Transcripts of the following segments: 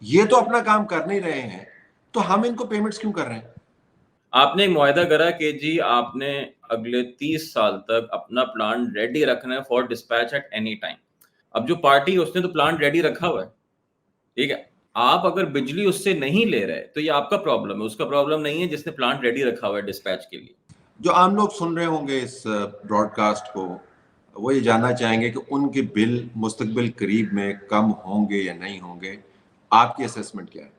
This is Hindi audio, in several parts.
ये तो अपना काम कर नहीं रहे हैं, तो हम इनको पेमेंट्स क्यों कर रहे हैं? आपने एक मुआहदा करा कि जी आपने अगले 30 साल तक अपना प्लान रेडी रखना है for dispatch at any time. अब जो पार्टी है उसने तो प्लान रेडी रखा हुआ है, ठीक है। आप अगर बिजली उससे नहीं ले रहे तो ये आपका प्रॉब्लम है, उसका प्रॉब्लम नहीं है जिसने प्लान रेडी रखा हुआ है डिस्पैच के लिए। जो आम लोग सुन रहे होंगे इस ब्रॉडकास्ट को, वो ये जानना चाहेंगे कि उनके बिल मुस्तकबिल करीब में कम होंगे या नहीं होंगे। आपकी असेसमेंट क्या है?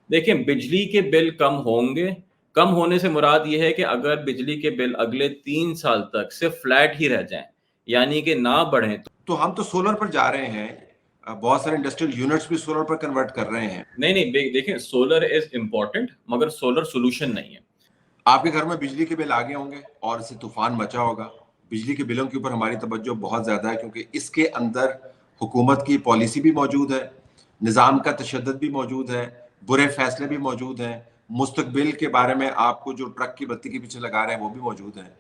देखिए, बिजली के बिल कम होंगे। कम होने से मुराद ये है कि अगर बिजली के बिल अगले 3 साल तक सिर्फ फ्लैट ही रह जाएं, यानी कि ना बढ़े तो हम तो सोलर पर जा रहे हैं, बहुत सारे इंडस्ट्रियल यूनिट्स भी सोलर पर कन्वर्ट कर रहे हैं। नहीं नहीं, देखिए सोलर इज इम्पोर्टेंट मगर सोलर सोल्यूशन नहीं है। आपके घर में बिजली के बिल आ गए होंगे और इससे तूफान मचा होगा। बिजली के बिलों के ऊपर हमारी तवज्जो बहुत ज़्यादा है, क्योंकि इसके अंदर हुकूमत की पॉलिसी भी मौजूद है, निज़ाम का तशद्दुद भी मौजूद है, बुरे फैसले भी मौजूद हैं, मुस्तकबिल के बारे में आपको जो ट्रक की बत्ती के पीछे लगा रहे हैं वो भी मौजूद हैं।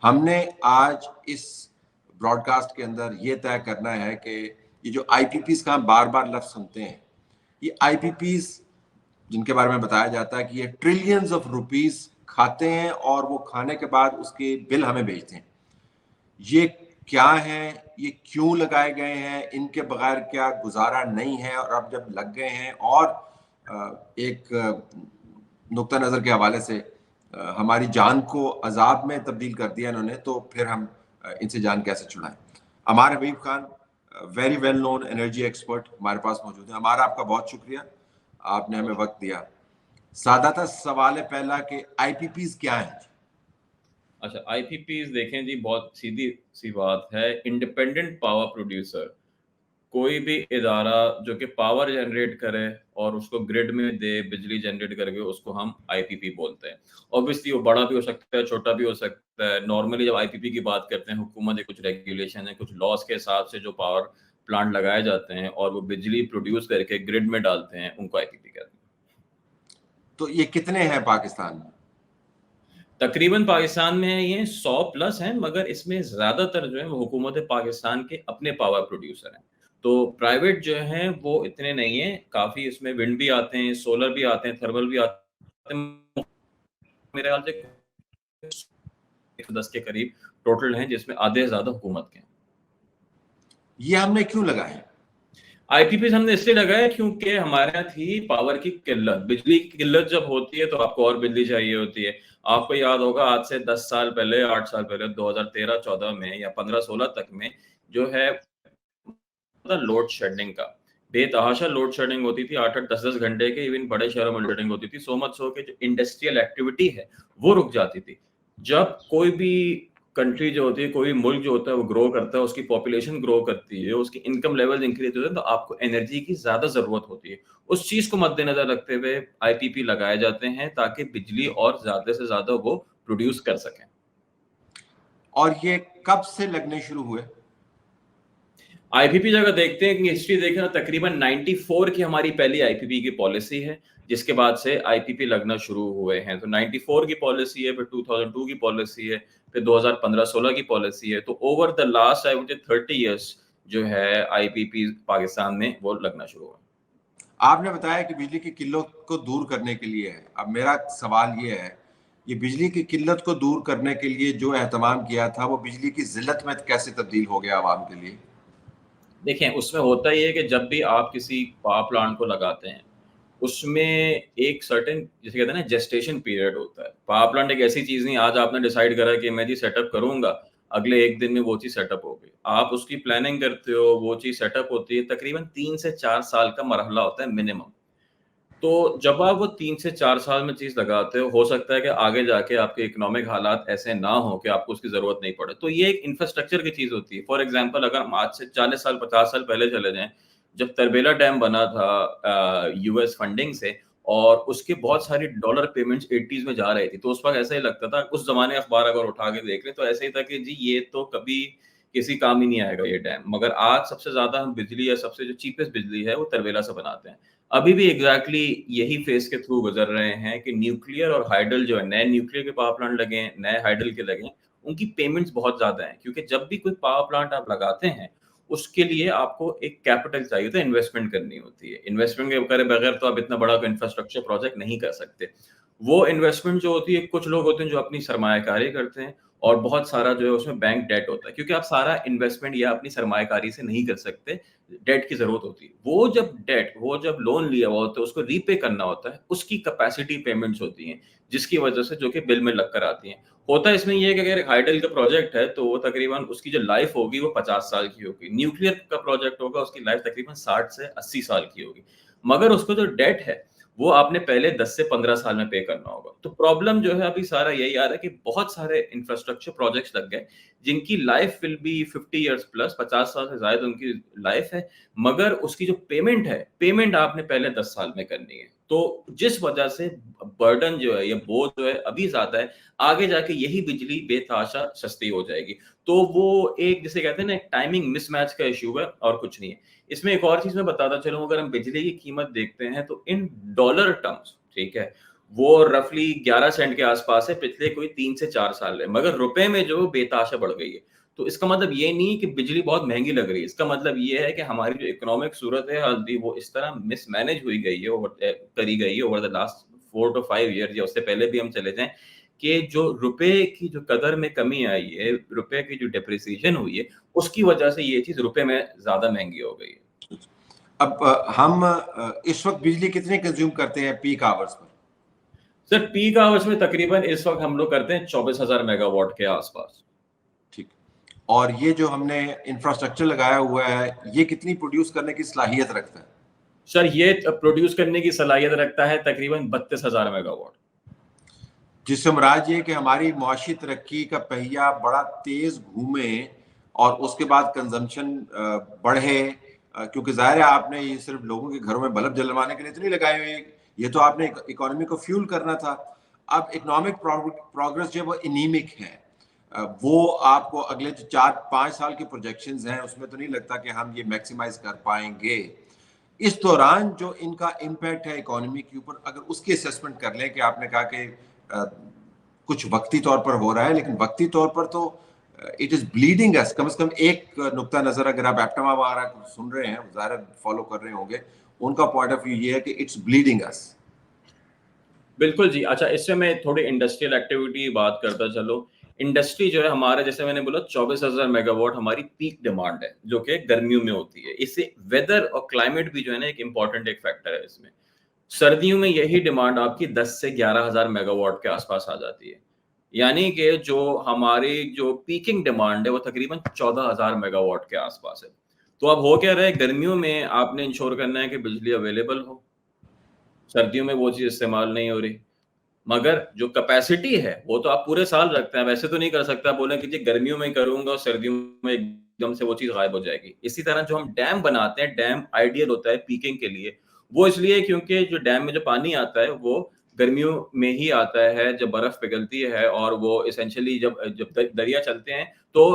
हमने आज इस ब्रॉडकास्ट के अंदर ये तय करना है कि ये जो आईपीपीज का हम बार बार लफ्ज सुनते हैं, ये आईपीपीज जिनके बारे में बताया जाता है कि ये ट्रिलियंस ऑफ रुपीस खाते हैं और वो खाने के बाद उसके बिल हमें भेजते हैं, ये क्या है, ये क्यों लगाए गए हैं, इनके बगैर क्या गुजारा नहीं है, और अब जब लग गए हैं और एक नुक्ता नज़र के हवाले से हमारी जान को अजाब में तब्दील कर दिया इन्होंने, तो फिर हम इनसे जान कैसे छुड़ाएं। Ammar Habib Khan, very well known energy expert, हमारे पास मौजूद है। हमारा आपका बहुत शुक्रिया, आपने हमें वक्त दिया। सादाता सवाल है पहला कि आईपीपीज क्या है? अच्छा, आईपीपीज देखें जी, बहुत सीधी सी बात है। इंडिपेंडेंट पावर प्रोड्यूसर, कोई भी इदारा जो कि पावर जनरेट करे और उसको ग्रिड में दे, बिजली जनरेट करके, उसको हम आईपीपी बोलते हैं। ऑब्वियसली वो बड़ा भी हो सकता है, छोटा भी हो सकता है। नॉर्मली जब आईपीपी की बात करते हैं, हुकूमत के कुछ रेगुलेशन है, कुछ लॉस के हिसाब से जो पावर प्लांट लगाए जाते हैं और वो बिजली प्रोड्यूस करके ग्रिड में डालते हैं, उनको आईपीपी कहते हैं। तो ये कितने हैं पाकिस्तान में? तकरीबन पाकिस्तान में ये 100 प्लस हैं, मगर इसमें ज़्यादातर जो है वो हुकूमत पाकिस्तान के अपने पावर प्रोड्यूसर हैं। तो प्राइवेट जो हैं वो इतने नहीं हैं, काफ़ी इसमें विंड भी आते हैं, सोलर भी आते हैं, थर्मल भी आते हैं। मेरे ख्याल से 110 के करीब टोटल हैं, जिसमें आधे से ज़्यादा हुकूमत के हैं। ये हमने क्यों लगाए? आईपीपीज हमने इसलिए लगाया क्योंकि हमारे यहाँ थी पावर की किल्लत। बिजली की किल्लत जब होती है तो आपको और बिजली चाहिए होती है। आपको याद होगा आज से 10 साल पहले, 8 साल पहले, 2013-14 में या 15-16 तक में जो है लोड शेडिंग का बेतहाशा लोड शेडिंग होती थी। 8-8 10-10 घंटे के, इवन बड़े शहरों में लोड शेडिंग होती थी। सो मच सो कि जो इंडस्ट्रियल एक्टिविटी है वो रुक जाती थी। जब कोई भी कंट्री जो होती है, कोई मुल्क जो होता है वो ग्रो करता है, उसकी पॉपुलेशन ग्रो करती है, उसकी इनकम लेवल इंक्रीज होते हैं, तो आपको एनर्जी की ज्यादा जरूरत होती है। उस चीज को मद्देनजर रखते हुए आईपीपी लगाए जाते हैं ताकि बिजली और ज्यादा से ज्यादा वो प्रोड्यूस कर सकें। और ये कब से लगने शुरू हुए? आईपीपी अगर देखते हैं कि हिस्ट्री देखें तो तकरीबन 94 की हमारी पहली आईपीपी की पॉलिसी है, जिसके बाद से आईपीपी लगना शुरू हुए हैं। तो 94 की पॉलिसी है, फिर 2002 की पॉलिसी है, फिर 2015-16 की पॉलिसी है। तो over the last I would say 30 years जो है आईपीपी पाकिस्तान में वो लगना शुरू हुआ। आपने बताया कि बिजली की किल्लत को दूर करने के लिए है। अब मेरा सवाल ये है, ये बिजली की किल्लत को दूर करने के लिए जो एहतमाम किया था, वो बिजली की जिल्लत में कैसे तब्दील हो गया आवाम के लिए? देखें, उसमें होता ही है कि जब भी आप किसी पावर प्लांट को लगाते हैं, उसमें एक सर्टेन, जिसे कहते हैं ना, जेस्टेशन पीरियड होता है। पावर प्लांट एक ऐसी चीज़ नहीं, आज आपने डिसाइड करा कि मैं जी सेटअप करूँगा, अगले 1 दिन में वो चीज़ सेटअप हो गई। आप उसकी प्लानिंग करते हो, वो चीज़ सेटअप होती है, तकरीबन 3 से 4 साल का मरहला होता है मिनिमम। तो जब आप वो 3 से 4 साल में चीज़ लगाते हो सकता है कि आगे जाके आपके इकोनॉमिक हालात ऐसे ना हो कि आपको उसकी ज़रूरत नहीं पड़े। तो ये एक इंफ्रास्ट्रक्चर की चीज़ होती है। फॉर एग्ज़ाम्पल अगर हम आज से 40 साल, 50 साल पहले चले जाएँ, जब तरबेला डैम बना था यूएस फंडिंग से, और उसकी बहुत सारी डॉलर पेमेंट्स 80s में जा रही थी, तो उस वक़्त ऐसा ही लगता था, उस ज़माने अखबार अगर उठा के देख लें तो ऐसे ही था कि जी ये तो कभी किसी काम ही नहीं आएगा ये डैम। मगर आज सबसे ज़्यादा हम बिजली, या सबसे जो चीपेस्ट बिजली है, वो तरबेला से बनाते हैं। अभी भी एग्जैक्टली यही फेज के थ्रू गुजर रहे हैं कि न्यूक्लियर और हाइडल जो है, नए न्यूक्लियर के पावर प्लांट लगे हैं, नए हाइडल के लगे हैं, उनकी पेमेंट्स बहुत ज्यादा हैं, क्योंकि जब भी कोई पावर प्लांट आप लगाते हैं उसके लिए आपको एक कैपिटल चाहिए होता है, इन्वेस्टमेंट करनी होती है। इन्वेस्टमेंट के करे बगैर तो आप इतना बड़ा इंफ्रास्ट्रक्चर प्रोजेक्ट नहीं कर सकते। वो इन्वेस्टमेंट जो होती है, कुछ लोग होते हैं जो अपनी सरमायाकारी करते हैं और बहुत सारा जो है उसमें बैंक डेट होता है, क्योंकि आप सारा इन्वेस्टमेंट या अपनी सरमायाकारी से नहीं कर सकते, डेट की जरूरत होती है। वो जब लोन लिया हुआ होता है उसको रीपे करना होता है, उसकी कैपेसिटी पेमेंट्स होती हैं, जिसकी वजह से जो कि बिल में लगकर आती हैं। होता है इसमें ये है कि अगर हाइडल का प्रोजेक्ट है तो वो तकरीबन उसकी जो लाइफ होगी वो 50 साल की होगी। न्यूक्लियर का प्रोजेक्ट होगा, उसकी लाइफ तकरीबन 60 से 80 साल की होगी। मगर उसको जो डेट है वो आपने पहले 10 से 15 साल में पे करना होगा। तो प्रॉब्लम जो है अभी सारा यही आ रहा है कि बहुत सारे इंफ्रास्ट्रक्चर प्रोजेक्ट्स लग गए जिनकी life will be 50 years plus, 50 साल से ज्यादा उनकी लाइफ है, मगर उसकी जो पेमेंट है, पेमेंट आपने पहले 10 साल में करनी है। तो जिस वजह से बर्डन जो है या बोझ जो है अभी ज्यादा है, आगे जाके यही बिजली बेतहाशा सस्ती हो जाएगी। तो वो एक जिसे कहते हैं ना, एक टाइमिंग मिसमैच का इश्यू है और कुछ नहीं है। इसमें एक और चीज मैं बताता चलूं, अगर हम बिजली की कीमत देखते हैं तो इन डॉलर टर्म्स, ठीक है, वो रफली 11 सेंट के आसपास है पिछले कोई 3 से 4 साल में, मगर रुपए में जो बेतहाशा बढ़ गई है। तो इसका मतलब ये नहीं कि बिजली बहुत महंगी लग रही है, इसका मतलब ये है कि हमारी जो इकोनॉमिक सूरत है हल्दी वो इस तरह मिसमैनेज हुई गई है, करी गई है over the last 4 to 5 year, या उससे पहले भी हम चले जाएं, कि जो रुपए की जो कदर में कमी आई है, रुपए की जो डेप्रिसिएशन हुई है, उसकी वजह से ये चीज रुपए में ज्यादा महंगी हो गई है। अब हम इस वक्त बिजली कितने कंज्यूम करते हैं peak hours per? Sir peak hours में तकरीबन इस वक्त हम लोग करते हैं 24,000 मेगावाट के आसपास। ठीक। और ये जो हमने इंफ्रास्ट्रक्चर लगाया हुआ है, ये कितनी प्रोड्यूस करने की सलाहियत रखता है? सर ये प्रोड्यूस करने की सलाहियत रखता है तकरीबन 32,000 मेगावाट। जिससे मुराद ये कि हमारी मुआशी तरक्की का पहिया बड़ा तेज घूमे और उसके बाद कंजम्पशन बढ़े, क्योंकि जाहिर है आपने ये सिर्फ लोगों के घरों में बल्ब जलवाने के लिए तो नहीं लगाए हुए, ये तो आपने इकोनॉमी को फ्यूल करना था। अब इकोनॉमिक प्रोग्रेस जो है वो इनीमिक है, वो आपको अगले जो 4-5 साल के प्रोजेक्शंस हैं उसमें तो नहीं लगता कि हम ये मैक्सिमाइज कर पाएंगे। इस दौरान जो इनका इम्पैक्ट है इकोनॉमी के ऊपर, अगर उसकी असेसमेंट कर लें कि आपने कहा कि कुछ वक्ती तौर पर हो रहा है, लेकिन वक्ती तौर पर तो इट इज ब्लीडिंग अस। कम से कम एक नुक्ता नजर, अगर आप एप्टमा वगैरह सुन रहे हैं, ज़ाहिर फॉलो कर रहे होंगे, उनका पॉइंट ऑफ व्यू ये है कि इट्स ब्लीडिंग अस। बिल्कुल जी। अच्छा, इससे मैं थोड़ी इंडस्ट्रियल एक्टिविटी की बात करता चलो। इंडस्ट्री जो है हमारे, जैसे मैंने बोला 24,000 मेगावाट हमारी पीक डिमांड है जो कि गर्मियों में होती है। इससे वेदर और क्लाइमेट भी जो है ना एक इंपॉर्टेंट एक फैक्टर है इसमें। सर्दियों में यही डिमांड आपकी 10 से 11,000 मेगावाट के आसपास आ जाती है। यानी कि जो हमारी जो पीकिंग डिमांड है वो तकरीबन 14,000 मेगावाट के आसपास है। तो अब हो क्या रहा है, गर्मियों में आपने इंश्योर करना है कि बिजली अवेलेबल हो, सर्दियों में वो चीज इस्तेमाल नहीं हो रही। मगर जो कैपेसिटी है वो तो आप पूरे साल रखते हैं, वैसे तो नहीं कर सकता बोले कि जी गर्मियों में करूंगा और सर्दियों में एकदम से वो चीज गायब हो जाएगी। इसी तरह जो हम डैम बनाते हैं, डैम आइडियल होता है पीकिंग के लिए, वो इसलिए क्योंकि जो डैम में जो पानी आता है वो गर्मियों में ही आता है जब बर्फ पिघलती है, और वो इसेंशियली जब जब दरिया चलते हैं तो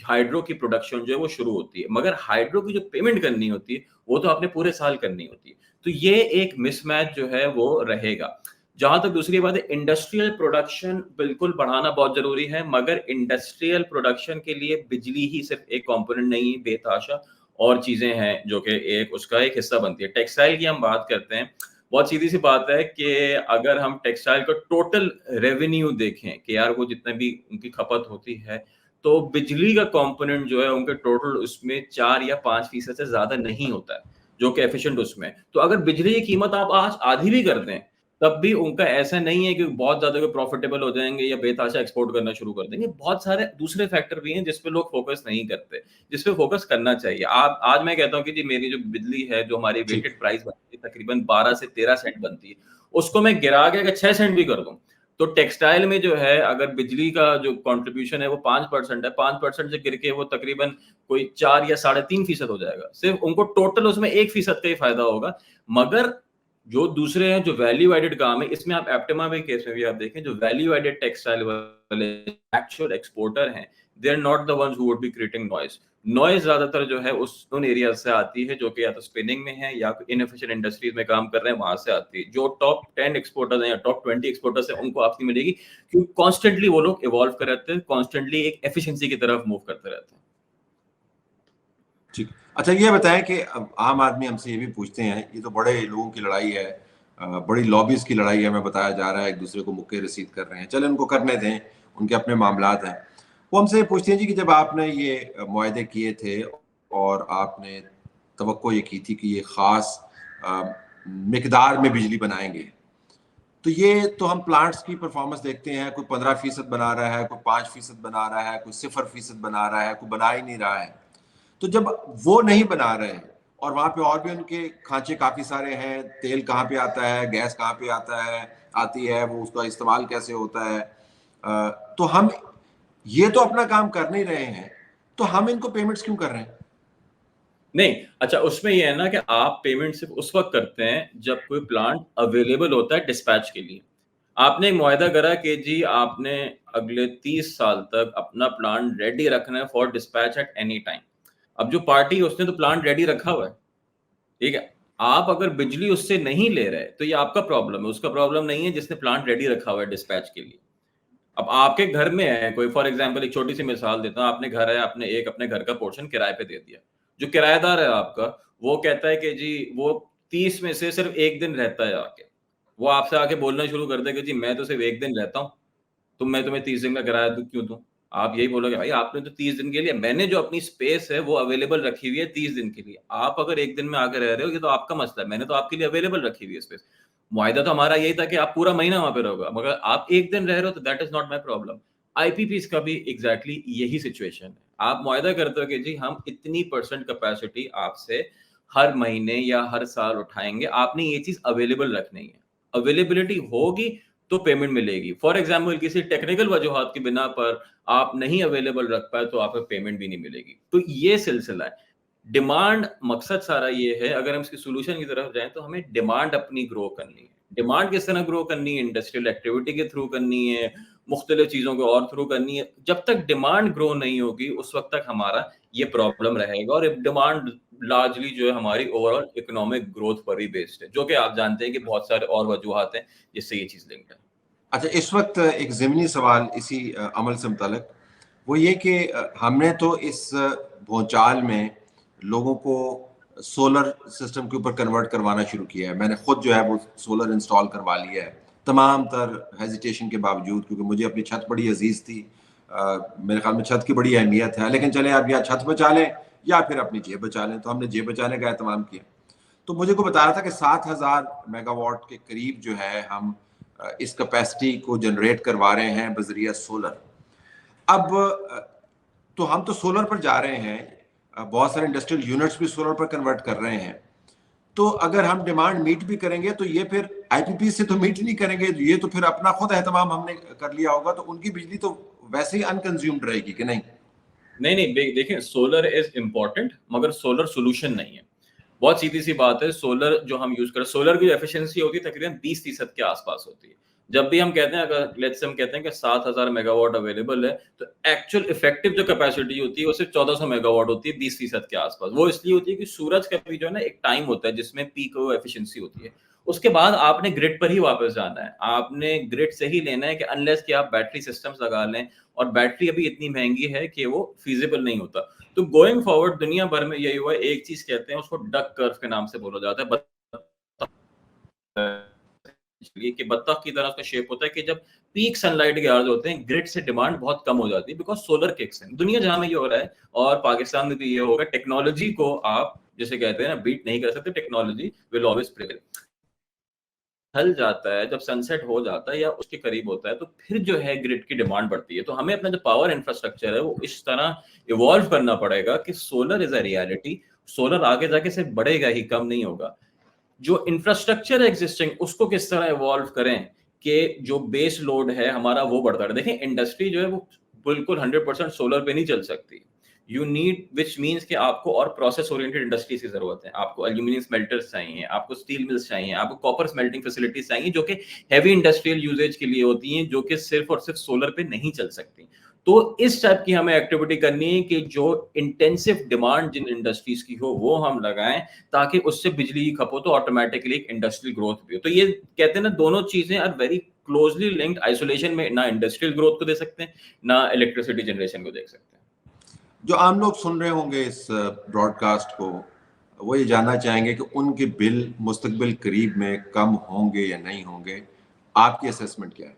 हाइड्रो की प्रोडक्शन जो है वो शुरू होती है, मगर हाइड्रो की जो पेमेंट करनी होती है वो तो आपने पूरे साल करनी होती है। तो ये एक मिसमैच जो है वो रहेगा। जहां तक दूसरी बात है, इंडस्ट्रियल प्रोडक्शन बिल्कुल बढ़ाना बहुत जरूरी है, मगर इंडस्ट्रियल प्रोडक्शन के लिए बिजली ही सिर्फ एक कंपोनेंट नहीं है, बेतहाशा और चीजें हैं जो कि एक उसका एक हिस्सा बनती है। टेक्सटाइल की हम बात करते हैं, बहुत सीधी सी बात है कि अगर हम टेक्सटाइल का टोटल रेवेन्यू देखें कि यार वो जितना भी उनकी खपत होती है, तो बिजली का कंपोनेंट जो है उनके टोटल उसमें 4 या 5% से ज्यादा नहीं होता है, जो कि एफिशिएंट उसमें। तो अगर बिजली की कीमत आप आज आधी भी कर दें, तब भी उनका ऐसा नहीं है कि बहुत ज्यादा प्रॉफिटेबल हो जाएंगे या बेतहाशा एक्सपोर्ट करना शुरू कर देंगे। बहुत सारे दूसरे फैक्टर भी हैं जिस पे लोग फोकस नहीं करते, जिस पे फोकस करना चाहिए। आप आज मैं कहता हूँ कि जी मेरी जो बिजली है, जो हमारी ठीक। वेटेड प्राइस बनती है तकरीबन 12 से 13 सेंट बनती है, उसको मैं गिरा के अगर 6 सेंट भी कर दूं, तो टेक्सटाइल में जो है अगर बिजली का जो कंट्रीब्यूशन है वो 5% है, 5% से गिर के वो तकरीबन कोई 4 या 3.5% हो जाएगा। सिर्फ उनको टोटल उसमें 1% का ही फायदा होगा। मगर जो दूसरे हैं जो वैल्यू एडेड काम है, इसमें आप एप्टेमा के केस में भी आप देखें, जो वैल्यू एडेड टेक्सटाइल वाले एक्चुअल एक्सपोर्टर हैं, they are not the ones who would be creating noise. Noise ज्यादातर जो है उन एरिया से आती है जो कि या तो स्पिनिंग में है या इनएफिशिएंट इंडस्ट्रीज में काम कर रहे हैं, वहां से आती है। जो टॉप 10 एक्सपोर्टर्स हैं या टॉप 20 एक्सपोर्टर्स हैं उनको आपकी मिलेगी, क्योंकि कॉन्स्टेंटली वो लोग इवॉल्व कर रहते हैं, कॉन्स्टेंटली एक एफिशिएंसी की तरफ मूव करते रहते हैं। ठीक। अच्छा ये बताएं कि अब आम आदमी हमसे ये भी पूछते हैं, ये तो बड़े लोगों की लड़ाई है, बड़ी लॉबीज की लड़ाई है, हमें बताया जा रहा है एक दूसरे को मुक्के रसीद कर रहे हैं, चले उनको करने दें, उनके अपने मामलात हैं। वो हमसे ये पूछते हैं जी कि जब आपने ये मुआहदे किए थे और आपने तवक्को ये की थी कि ये खास मिकदार में बिजली बनाएंगे, तो ये तो हम प्लांट्स की परफॉर्मेंस देखते हैं, कोई 15% बना रहा है, कोई 5% बना रहा है, कोई 0% बना रहा है, कोई बना ही नहीं रहा है। तो जब वो नहीं बना रहे और वहां पे और भी उनके खांचे काफी सारे हैं, तेल कहाँ पे आता है, गैस कहाँ पे आता है, आती है, वो उसका इस्तेमाल कैसे होता है, तो हम ये तो अपना काम कर नहीं रहे हैं, तो हम इनको पेमेंट्स क्यों कर रहे हैं? नहीं, अच्छा उसमें ये है ना कि आप पेमेंट सिर्फ उस वक्त करते हैं जब कोई प्लांट अवेलेबल होता है डिस्पैच के लिए। आपने एक मुआहदा करा कि जी आपने अगले 30 साल तक अपना प्लांट रेडी रखना है for dispatch at any time. अब जो पार्टी है उसने तो प्लांट रेडी रखा हुआ है, ठीक है। आप अगर बिजली उससे नहीं ले रहे तो ये आपका प्रॉब्लम है, उसका प्रॉब्लम नहीं है जिसने प्लांट रेडी रखा हुआ है डिस्पैच के लिए। अब आपके घर में है कोई, फॉर एग्जांपल एक छोटी सी मिसाल देता हूँ, आपने घर है, आपने एक अपने घर का पोर्शन किराए पे दे दिया। जो किराएदार है आपका, वो कहता है कि जी वो 30 में से सिर्फ 1 दिन रहता है आके। वो आपसे आके बोलना शुरू कर देगा, जी मैं तो सिर्फ 1 दिन रहता हूँ, तो मैं तुम्हें 30 दिन का किराया दूँ क्यों दूँ? आप यही बोलोगे, भाई आपने तो 30 दिन के लिए, मैंने जो अपनी स्पेस है वो अवेलेबल रखी हुई है 30 दिन के लिए। आप अगर 1 दिन में आके रह रहे हो, ये तो आपका मसला है, मैंने तो आपके लिए अवेलेबल रखी हुई है स्पेस। मुआहिदा तो हमारा यही था कि आप पूरा महीना वहाँ पे रहोगे, मगर आप 1 दिन रह रहे हो तो that is not my problem. IPPs का भी एग्ज़ैक्टली यही सिचुएशन है। आप मुआहिदा करते हो कि जी हम इतनी परसेंट कैपेसिटी आपसे हर महीने या हर साल उठाएँगे, आपने ये चीज़ अवेलेबल रखनी है। अवेलेबिलिटी होगी तो पेमेंट मिलेगी। फॉर एग्जाम्पल किसी टेक्निकल वजूहात की बिना पर आप नहीं अवेलेबल रख पाए तो आपको पेमेंट भी नहीं मिलेगी। तो ये सिलसिला है। डिमांड, मकसद सारा ये है, अगर हम इसके सॉल्यूशन की तरफ जाएँ तो हमें डिमांड अपनी ग्रो करनी है। डिमांड किस तरह ग्रो करनी है? इंडस्ट्रियल एक्टिविटी के थ्रू करनी है, मुख्तलिफ चीज़ों को और थ्रू करनी है। जब तक डिमांड ग्रो नहीं होगी उस वक़्त तक हमारा ये प्रॉब्लम रहेगा, और डिमांड लार्जली जो है हमारी ओवरऑल इकोनॉमिक ग्रोथ पर ही बेस्ड है, जो कि आप जानते हैं कि बहुत सारे और वजूहात हैं जिससे ये चीज़ लिंक्ड है। अच्छा, इस वक्त एक ज़मीनी सवाल इसी अमल से मुताल्लिक, वो ये कि हमने तो इस भूचाल में लोगों को सोलर सिस्टम के ऊपर कन्वर्ट करवाना शुरू किया है। मैंने खुद जो है वो सोलर इंस्टॉल करवा लिया है, तमाम तर हेजिटेशन के बावजूद, क्योंकि मुझे अपनी छत बड़ी अजीज़ थी। मेरे ख्याल में छत की बड़ी अहमियत है, लेकिन चले आप या छत बचा लें या फिर अपनी जेब बचा लें, तो हमने जेब बचाने का एहतमाम किया। तो मुझे को बता रहा था कि 7,000 मेगावाट के करीब जो है हम इस कैपेसिटी को जनरेट करवा रहे हैं बजरिया सोलर। अब तो हम तो सोलर पर जा रहे हैं, बहुत सारे इंडस्ट्रियल यूनिट्स भी सोलर पर कन्वर्ट कर रहे हैं। तो अगर हम डिमांड मीट भी करेंगे तो ये फिर आईपीपी से तो मीट नहीं करेंगे, ये तो फिर अपना खुद एहतमाम हमने कर लिया होगा, तो उनकी बिजली तो वैसे ही अनकंज्यूम्ड रहेगी कि नहीं? नहीं, नहीं, देखिए सोलर इज़ इम्पोर्टेंट मगर सोलर सॉल्यूशन नहीं है। बहुत सीधी-सी बात है, सोलर जो हम यूज़ कर रहे हैं, सोलर की एफिशिएंसी होती है तकरीबन 20% के आस-पास होती है। जब भी हम कहते हैं, अगर लेट्स से हम कहते हैं कि 7000 मेगावाट अवेलेबल है, तो एक्चुअल इफेक्टिव जो कैपेसिटी होती है वो सिर्फ 1400 मेगावाट होती है 20% के आस-पास। वो इसलिए होती है कि सूरज का भी जो है ना एक टाइम होता है जिसमें पीक एफिशिएंसी होती है। उसके बाद आपने ग्रिड पर ही वापस जाना है। आपने ग्रिड से ही लेना है कि अनलेस कि आप बैटरी सिस्टम्स लगा लें, और बैटरी अभी इतनी महँगी है कि वो फीज़िबल नहीं होता। तो गोइंग फॉरवर्ड दुनिया भर में यही हुआ है, एक चीज़ कहते हैं उसको डक कर्व के नाम से बोला जाता है। कि बत्तख की तरह उसका शेप होता है कि जब पीक सनलाइट के आवर्स होते हैं, ग्रिड से डिमांड बहुत कम हो जाती है बिकॉज़ सोलर किक्स इन। दुनिया जहाँ में ये हो रहा है और पाकिस्तान में भी ये होगा, टेक्नोलॉजी को आप जिसे कहते हैं ना बीट नहीं कर सकते, टेक्नोलॉजी विल ऑलवेज़ प्रिवेल। ढल जाता है, जब सनसेट हो जाता है या उसके करीब होता है, तो फिर जो है ग्रिड की डिमांड बढ़ती है। तो हमें अपना जो पावर इंफ्रास्ट्रक्चर है, वो इस तरह इवॉल्व करना पड़ेगा कि solar is a reality. Solar आगे जाके सिर्फ बढ़ेगा ही, कम नहीं होगा। जो इंफ्रास्ट्रक्चर है एक्जिस्टिंग, उसको किस तरह इवॉल्व करें कि जो बेस लोड है हमारा वो बढ़ता रहे। देखें इंडस्ट्री जो है वो बिल्कुल 100% सोलर पे नहीं चल सकती। यू नीड, व्हिच मीन्स कि आपको और प्रोसेस ओरिएंटेड इंडस्ट्रीज की जरूरत है। आपको एल्यूमिनियम स्मेल्टर्स चाहिए, आपको स्टील मिल्स चाहिए, आपको कॉपर स्मेल्टिंग फैसिलिटीज चाहिए जो कि हैवी इंडस्ट्रियल यूजेज के लिए होती हैं, जो कि सिर्फ और सिर्फ सोलर पे नहीं चल सकती। तो इस टाइप की हमें एक्टिविटी करनी है कि जो इंटेंसिव डिमांड जिन इंडस्ट्रीज की हो वो हम लगाएं, ताकि उससे बिजली की खपत तो ऑटोमेटिकली एक इंडस्ट्रियल ग्रोथ भी हो। तो ये कहते हैं ना, दोनों चीजें are very closely linked. Isolation में ना इंडस्ट्रियल ग्रोथ को दे सकते हैं, ना इलेक्ट्रिसिटी जनरेशन को देख सकते हैं। जो आम लोग सुन रहे होंगे इस ब्रॉडकास्ट को, वो ये जानना चाहेंगे कि उनके बिल मुस्तकबिल करीब में कम होंगे या नहीं होंगे। आपकी असेसमेंट क्या है?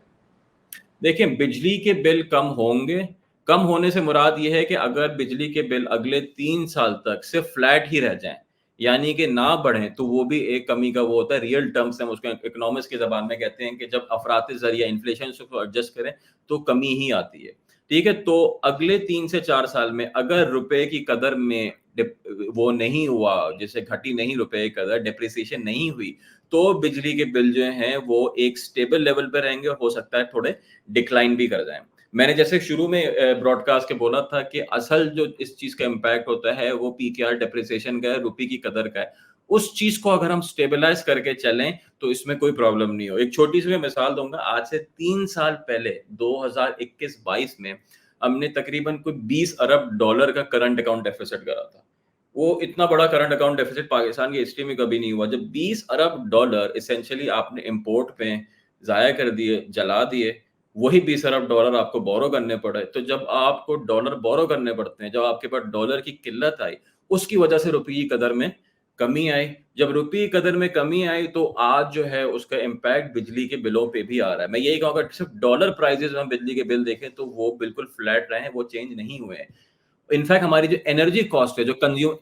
देखिए, बिजली के बिल कम होंगे। कम होने से मुराद ये है कि अगर बिजली के बिल अगले 3 साल तक सिर्फ़ फ्लैट ही रह जाएँ, यानी कि ना बढ़ें, तो वो भी एक कमी का वो होता है। रियल टर्म्स में हम उसको इकोनॉमिक्स की ज़बान में कहते हैं कि जब अफ़रात ज़रिया इन्फ्लेशन को एडजस्ट करें, तो कमी ही आती है। ठीक है? तो अगले 3 से 4 साल में अगर रुपए की कदर में वो नहीं हुआ, जैसे घटी नहीं रुपए की कदर, डेप्रिसिएशन नहीं हुई, तो बिजली के बिल जो हैं, वो एक स्टेबल लेवल पे रहेंगे और हो सकता है थोड़े डिक्लाइन भी कर जाएँ। मैंने जैसे शुरू में ब्रॉडकास्ट के बोला था कि असल जो इस चीज़ का इम्पैक्ट होता है वो पीकेआर डेप्रिसिएशन का है, रुपए की कदर का है। उस चीज़ को अगर हम स्टेबलाइज़ करके चलें, तो इसमें कोई प्रॉब्लम नहीं हो। एक छोटी-सी मैं मिसाल दूँगा, आज से 3 साल पहले 2021-22 में हमने तकरीबन कोई $20 अरब का करंट अकाउंट डेफिसिट करा था। वो इतना बड़ा करंट अकाउंट डेफिसिट पाकिस्तान की हिस्ट्री में कभी नहीं हुआ। जब $20 अरब एसेंशियली आपने इम्पोर्ट पे ज़ाया कर दिए, जला दिए, वही $20 अरब आपको बोरो करने पड़े। तो जब आपको डॉलर बोरो करने पड़ते हैं, जब आपके पास डॉलर की किल्लत आई, उसकी वजह से रुपये की कदर में कमी आई। जब रुपये की कदर में कमी आई, तो आज जो है उसका इम्पैक्ट बिजली के बिलों पे भी आ रहा है। मैं यही कहूँगा सिर्फ़ डॉलर प्राइसेज़ में हम बिजली के बिल देखें, तो वो बिल्कुल फ्लैट रहे हैं, वो चेंज नहीं हुए हैं। इनफैक्ट हमारी जो एनर्जी कॉस्ट है,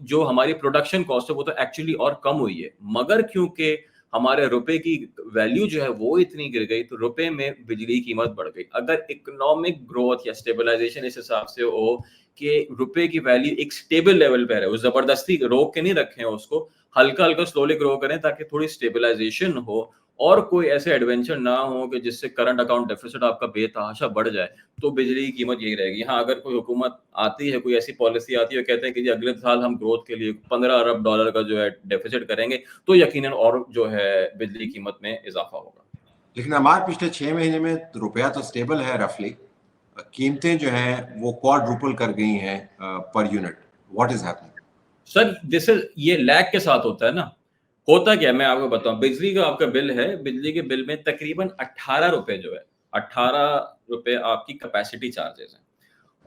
जो हमारी प्रोडक्शन कॉस्ट है, वो तो एक्चुअली और कम हुई है। मगर क्योंकि हमारे रुपए की वैल्यू जो है वो इतनी गिर गई, तो रुपए में बिजली की कीमत बढ़ गई। अगर इकोनॉमिक ग्रोथ या स्टेबलाइज़ेशन इस हिसाब से हो कि रुपए की वैल्यू एक स्टेबल लेवल पे रहे, वो ज़बरदस्ती रोक के नहीं रखें उसको, हल्का-हल्का स्लोली ग्रो करें ताकि थोड़ी स्टेबलाइज़ेशन हो और कोई ऐसे एडवेंचर ना हो कि जिससे करंट अकाउंट डेफिसिट आपका बेतहाशा बढ़ जाए। तो बिजली की कीमत यही रहेगी। हाँ, अगर कोई हुकूमत आती है, कोई ऐसी पॉलिसी आती है, कहते हैं कि जी अगले साल हम ग्रोथ के लिए $15 अरब का जो है डेफ़िसिट करेंगे, तो यकीनन और जो है बिजली की कीमत में इज़ाफ़ा होगा। लेकिन हमारे पिछले 6 महीने में रुपया तो स्टेबल है रफली, कीमतें जो हैं वो क्वाड्रुपल कर गई हैं per unit. What is happening? Sir, this is ये लैग के साथ होता है ना। होता क्या है मैं आपको बताऊँ, बिजली का आपका बिल है, बिजली के बिल में तकरीबन ₹18 जो है, ₹18 आपकी कैपेसिटी चार्जेज़ हैं।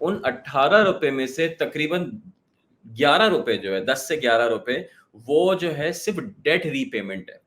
उन ₹18 में से तकरीबन ₹11 जो है, 10 से ₹11 वो जो है सिर्फ़ डेट रीपेमेंट है।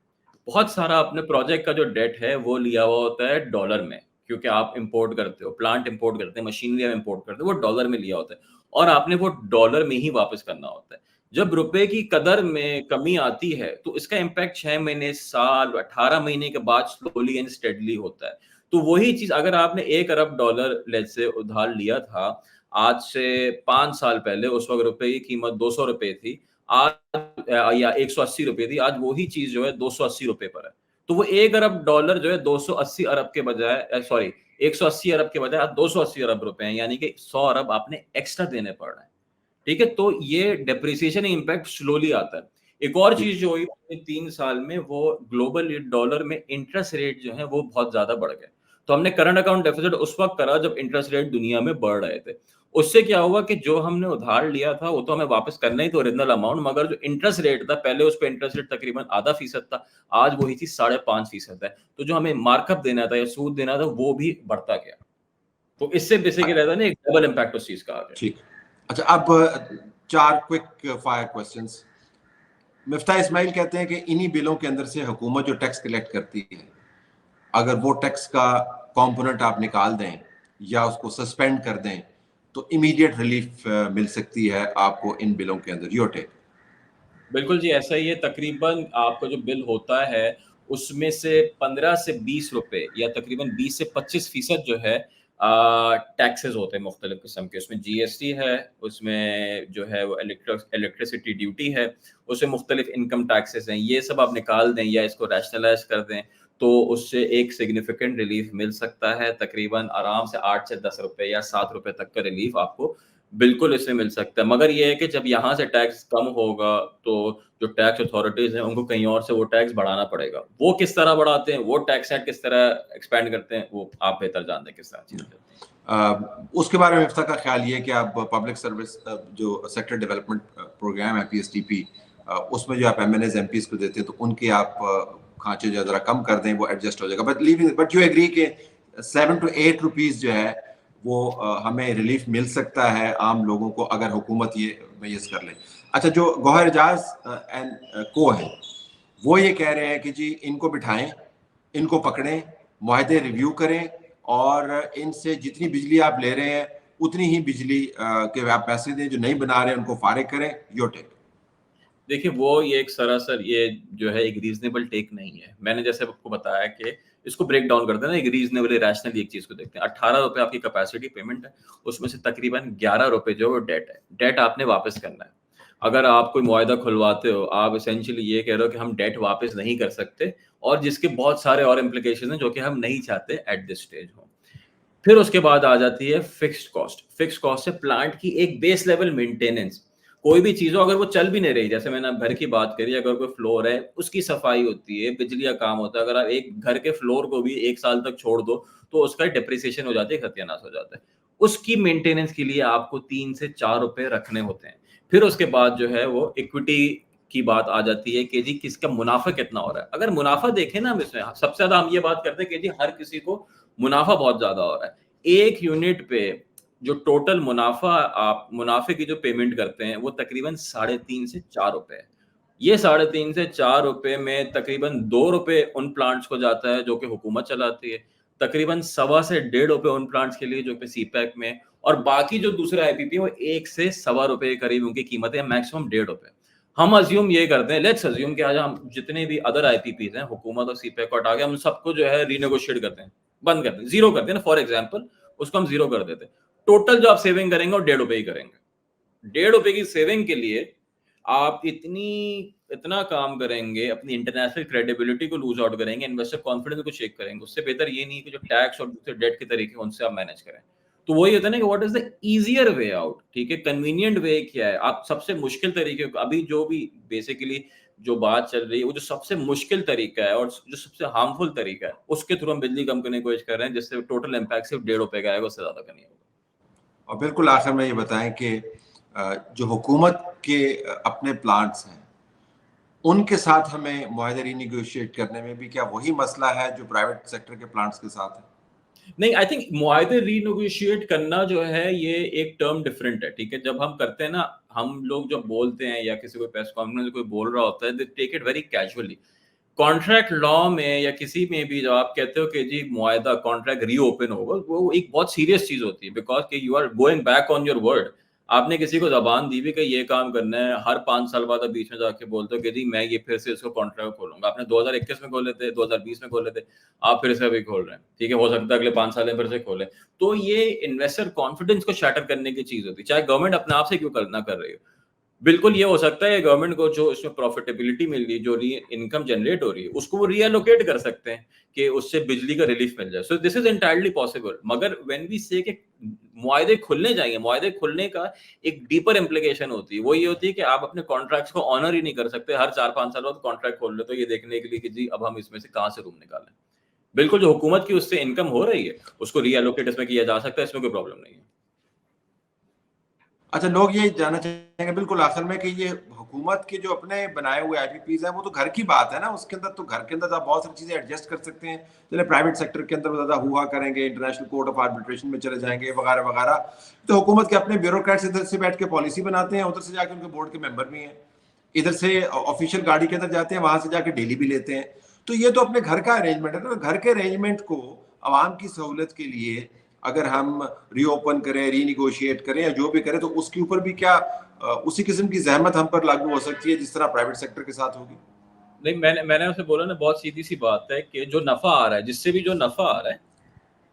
बहुत सारा अपने प्रोजेक्ट का जो डेट है वो लिया हुआ होता है डॉलर में, क्योंकि आप इम्पोर्ट करते हो, प्लांट इम्पोर्ट करते हैं, मशीनरी आप इम्पोर्ट करते हो, वो डॉलर में लिया होता है और आपने वो डॉलर में ही वापस करना होता है। जब रुपए की कदर में कमी आती है, तो इसका इम्पैक्ट 6 महीने, साल, 18 महीने के बाद स्लोली एंड स्टेडली होता है। तो वही चीज़ अगर आपने $1 अरब लेट्स से उधार लिया था, आज से 5 साल पहले उस वक़्त रुपए की कीमत ₹200 थी। आज या ₹180 थी, आज वही चीज़ जो है ₹280 पर है। तो वो $1 अरब जो है 280 अरब के बजाय सॉरी 180 अरब के बजाय आज 280 अरब रुपए हैं, यानी कि 100 अरब आपने एक्स्ट्रा देने पड़ रहे हैं। ठीक है? तो ये डेप्रिसिएशन इम्पैक्ट स्लोली आता है। एक और चीज़ जो हुई पिछले 3 साल में वो ग्लोबल डॉलर में इंटरेस्ट रेट जो है वो बहुत ज़्यादा बढ़ गए। तो हमने करंट अकाउंट डेफिसिट उस वक़्त करा जब इंटरेस्ट रेट दुनिया में बढ़ रहे थे। उससे क्या हुआ कि जो हमने उधार लिया था वो तो हमें वापस करना ही था ओरिजिनल अमाउंट, मगर जो इंटरेस्ट रेट था पहले उस पे इंटरेस्ट रेट तकरीबन आधा फ़ीसद था, आज वही चीज़ 5.5% है। तो जो हमें मार्कअप देना था या सूद देना था वो भी बढ़ता गया। तो इससे बेसिकली रहता है ना एक डबल इम्पैक्ट उस चीज़ का आ गया। ठीक। अच्छा, अब 4 quick fire questions. Miftah Ismail कहते हैं कि इन्हीं बिलों के अंदर से हुकूमत जो टैक्स कलेक्ट करती है, अगर वो टैक्स का कंपोनेंट आप निकाल दें या उसको सस्पेंड कर दें, तो इमीडिएट रिलीफ मिल सकती है आपको इन बिलों के अंदर। Your take? बिल्कुल जी, ऐसा ही है। तकरीबन आपका जो बिल होता है, उसमें से 15 से ₹20 या तकरीबन 20 से 25% जो है टैक्सेस होते हैं मुख्तलिफ़ किस्म के। उसमें जीएसटी है, उसमें जो है वो इलेक्ट्रिसिटी ड्यूटी है, उसमें मुख्तलिफ़ इनकम टैक्सेस हैं। ये सब आप निकाल दें या इसको रैशनलाइज़ कर दें, तो उससे एक सिग्निफिकेंट रिलीफ़ मिल सकता है। तकरीबन आराम से 8 से ₹10 या ₹7 तक का रिलीफ़ आपको बिल्कुल इससे मिल सकता है, मगर ये है कि जब यहाँ से टैक्स कम होगा, तो जो टैक्स अथॉरिटीज़ हैं, उनको कहीं और से वो टैक्स बढ़ाना पड़ेगा। वो किस तरह बढ़ाते हैं, वो टैक्स सेट किस तरह एक्सपेंड करते हैं, वो आप बेहतर जानते हैं किस तरह चीज़ें चलती हैं। उसके बारे में मिफ्ता का ख्याल ये है कि आप पब्लिक सर्विस जो सेक्टर डेवलपमेंट प्रोग्राम है पीएसटीपी, उसमें जो आप एमएनएस एमपीज को देते हैं, तो उनके आप खांचे जो जरा कम कर दें, वो एडजस्ट हो जाएगा। बट यू एग्री कि 7 to 8 रुपीज जो है वो हमें रिलीफ मिल सकता है आम लोगों को, अगर हुकूमत ये मैस कर ले। अच्छा, जो गौहर एजाज एंड को है, वो ये कह रहे हैं कि जी इनको बिठाएं, इनको पकड़ें, मुआहदे रिव्यू करें और इनसे जितनी बिजली आप ले रहे हैं उतनी ही बिजली के आप पैसे दें, जो नहीं बना रहे हैं उनको फारिग करें। Your take. देखिए, वो ये एक सरासर ये जो है एक रीज़नेबल टेक नहीं है। मैंने जैसे आपको बताया कि इसको ब्रेक डाउन करते हैं ना, एक रीज़नेबल रैशनली एक चीज़ को देखते हैं। ₹18 आपकी कैपेसिटी पेमेंट है, उसमें से तकरीबन ₹11 जो है वो डेट है। डेट आपने वापस करना है। अगर आप कोई मुआहदा खुलवाते हो, आप एसेंशियली ये कह रहे हो कि हम डेट वापस नहीं कर सकते और जिसके बहुत सारे और इम्प्लिकेशंस हैं जो कि हम नहीं चाहते एट दिस स्टेज हो। फिर उसके बाद आ जाती है फिक्स्ड कॉस्ट। फिक्स्ड कॉस्ट है प्लांट की एक बेस लेवल मेंटेनेंस। कोई भी चीज़ हो, अगर वो चल भी नहीं रही, जैसे मैंने घर की बात करी, अगर कोई फ्लोर है, उसकी सफाई होती है, बिजली का काम होता है। अगर आप एक घर के फ्लोर को भी 1 साल तक छोड़ दो, तो उसका डेप्रिसिएशन हो जाती है, सत्यानाश हो जाता है। उसकी मेंटेनेंस के लिए आपको 3 से ₹4 रखने होते हैं। फिर उसके बाद जो है वो इक्विटी की बात आ जाती है कि जी किसका मुनाफ़ा कितना हो रहा है। अगर मुनाफ़ा देखें ना हम इसमें, सबसे ज़्यादा हम ये बात करते हैं कि जी हर किसी को मुनाफ़ा बहुत ज़्यादा हो रहा है। 1 यूनिट पे जो टोटल मुनाफ़ा आप मुनाफ़े की जो पेमेंट करते हैं, वो तकरीबन 3.5 से ₹4 है। ये 3.5 से ₹4 में तकरीबन ₹2 उन प्लांट्स को जाता है जो कि हुकूमत चलाती है। तकरीबन सवा से ₹1.5 उन प्लांट्स के लिए जो कि सीपैक में, और बाकी जो दूसरे आईपीपी है वो 1 से सवा रुपए के करीब उनकी कीमत है, मैक्सिमम ₹1.5। हम अज़्यूम ये करते हैं, लेट्स अज़्यूम कि आज हम जितने भी अदर आईपीपीज़ हैं, हुकूमत और सीपैक को हटा के हम सबको जो है रीनेगोशिएट करते हैं, बंद कर दें, ज़ीरो कर दें ना, फॉर एग्ज़ाम्पल उसको हम ज़ीरो कर देते हैं। टोटल जो आप सेविंग करेंगे वो ₹1.5 ही करेंगे। ₹1.5 की सेविंग के लिए आप इतना काम करेंगे, अपनी इंटरनेशनल क्रेडिबिलिटी को लूज़ आउट करेंगे, इन्वेस्टर कॉन्फिडेंस को शेक करेंगे। उससे बेहतर ये नहीं है कि जो टैक्स और दूसरे डेट के तरीके हैं, उनसे आप मैनेज करें। तो वही होता है ना कि what is the easier way out, ठीक है? कन्वीनिएंट वे क्या है? आप सबसे मुश्किल तरीके को अभी जो भी बेसिकली जो बात चल रही है, वो जो सबसे मुश्किल तरीका है और जो सबसे हार्मफुल तरीका है, उसके थ्रू हम बिजली कम करने की कोशिश कर रहे हैं, जिससे टोटल इम्पैक्ट सिर्फ ₹1.5 का आएगा, उससे ज़्यादा का नहीं होगा। और बिल्कुल आखिर में ये बताएं कि जो हुकूमत के अपने प्लांट्स हैं, उनके साथ हमें मुआहदे रीनेगोशिएट करने में भी क्या वही मसला है जो प्राइवेट सेक्टर के प्लांट्स के साथ है? नहीं, आई थिंक मुआहदे रीनेगोशिएट करना जो है ये एक टर्म डिफरेंट है, ठीक है? जब हम करते हैं ना, हम लोग जब बोलते हैं या किसी को प्रेस कॉन्फ्रेंस में कोई बोल रहा होता है, they take it very casually. Contract law में या किसी में भी जब आप कहते हो कि जी मुआहदा कॉन्ट्रैक्ट रीओपन होगा, वो एक बहुत सीरियस चीज़ होती है, बिकॉज़ कि you are going back on your word. आपने किसी को ज़बान दी भी कि ये काम करना है, हर 5 साल बाद आप बीच में जाके बोलते हो कि जी मैं ये फिर से इसको कॉन्ट्रैक्ट खोलूँगा। आपने 2021 में खोले थे, 2020 में खोले थे, आप फिर से अभी खोल रहे हैं, ठीक है? हो सकता है अगले 5 साल में फिर से खोलें। तो ये इन्वेस्टर कॉन्फिडेंस को शैटर करने की चीज़ होती है, चाहे गवर्नमेंट अपने आप से क्यों ना कर रही हो। बिल्कुल ये हो सकता है गवर्नमेंट को जो इसमें प्रॉफिटेबिलिटी मिल रही है, जो री इनकम जनरेट हो रही है, उसको वो रीएलोकेट कर सकते हैं कि उससे बिजली का रिलीफ मिल जाए। So this is entirely possible. मगर व्हेन वी से कि मुआहदे खुलने जाएँगे, मुआहदे खुलने का एक डीपर इम्प्लीकेशन होती है। वो ये होती है कि आप अपने कॉन्ट्रैक्ट्स को ऑनर ही नहीं कर सकते। हर 4-5 साल बाद कॉन्ट्रैक्ट खोल लेते हो ये देखने के लिए कि जी अब हम इसमें से कहाँ से रूम निकालें। बिल्कुल जो हुकूमत की उससे इनकम हो रही है, उसको रीएलोकेट इसमें किया जा सकता है, इसमें कोई प्रॉब्लम नहीं है। अच्छा, लोग ये जानना चाहेंगे बिल्कुल आखिर में कि ये हुकूमत के जो अपने बनाए हुए आईपीपीज हैं, वो तो घर की बात है ना, उसके अंदर तो घर के अंदर आप बहुत सारी चीजें एडजस्ट कर सकते हैं। चले प्राइवेट सेक्टर के अंदर ज्यादा हुआ करेंगे, इंटरनेशनल कोर्ट ऑफ आर्बिट्रेशन में चले जाएंगे वगैरह वगैरह। तो हुकूमत के अपने ब्यूरोक्रेट्स इधर से बैठ के पॉलिसी बनाते हैं, उधर से जाके उनके बोर्ड के मेंबर भी हैं, इधर से ऑफिशियल गाड़ी के अंदर जाते हैं, वहां से जाके डेली भी लेते हैं। तो ये तो अपने घर का अरेंजमेंट है ना। घर के अरेंजमेंट को आवाम की सहूलत के लिए अगर हम रीओपन करें, रीनिगोशिएट करें या जो भी करें, तो उसके ऊपर भी क्या उसी किस्म की जहमत हम पर लागू हो सकती है जिस तरह प्राइवेट सेक्टर के साथ होगी? नहीं, मैंने उसे बोला ना, बहुत सीधी-सी बात है कि जो नफ़ा आ रहा है, जिससे भी जो नफ़ा आ रहा है,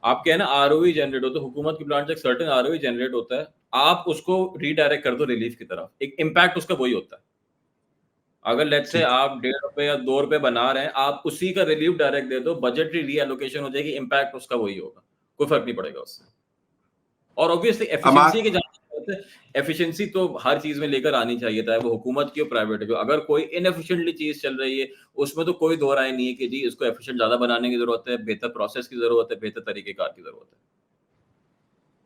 आप क्या है ना, आरओई जनरेट होता है, हुकूमत की प्लांट से एक सर्टेन आरओई जनरेट होता है, आप उसको रीडायरेक्ट कर दो रिलीफ की तरफ, एक इम्पैक्ट उसका वही होता है। अगर लेट्स से ठीक। आप ₹1.5 या ₹2 बना रहे हैं, आप उसी का रिलीफ डायरेक्ट दे दो, बजटरी रीएलोकेशन हो जाएगी, इम्पैक्ट उसका वही होगा, कोई फ़र्क नहीं पड़ेगा उससे। और ऑब्वियसली एफिशिएंसी की अमार, जहाँ तक बात है, एफिशिएंसी तो हर चीज़ में लेकर आनी चाहिए, चाहे वो हुकूमत की हो, प्राइवेट की हो। अगर कोई इनएफिशिएंटली चीज़ चल रही है, उसमें तो कोई दो राय नहीं है कि जी इसको एफिशिएंट ज़्यादा बनाने की ज़रूरत है, बेहतर प्रोसेस की ज़रूरत है, बेहतर तरीक़ेकार की ज़रूरत है।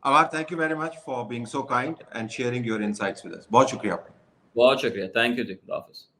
Ammar, thank you very much for being so kind and sharing your insights with us. बहुत शुक्रिया आपका। बहुत शुक्रिया, थैंक यू जी, खुदा हाफ़िज़।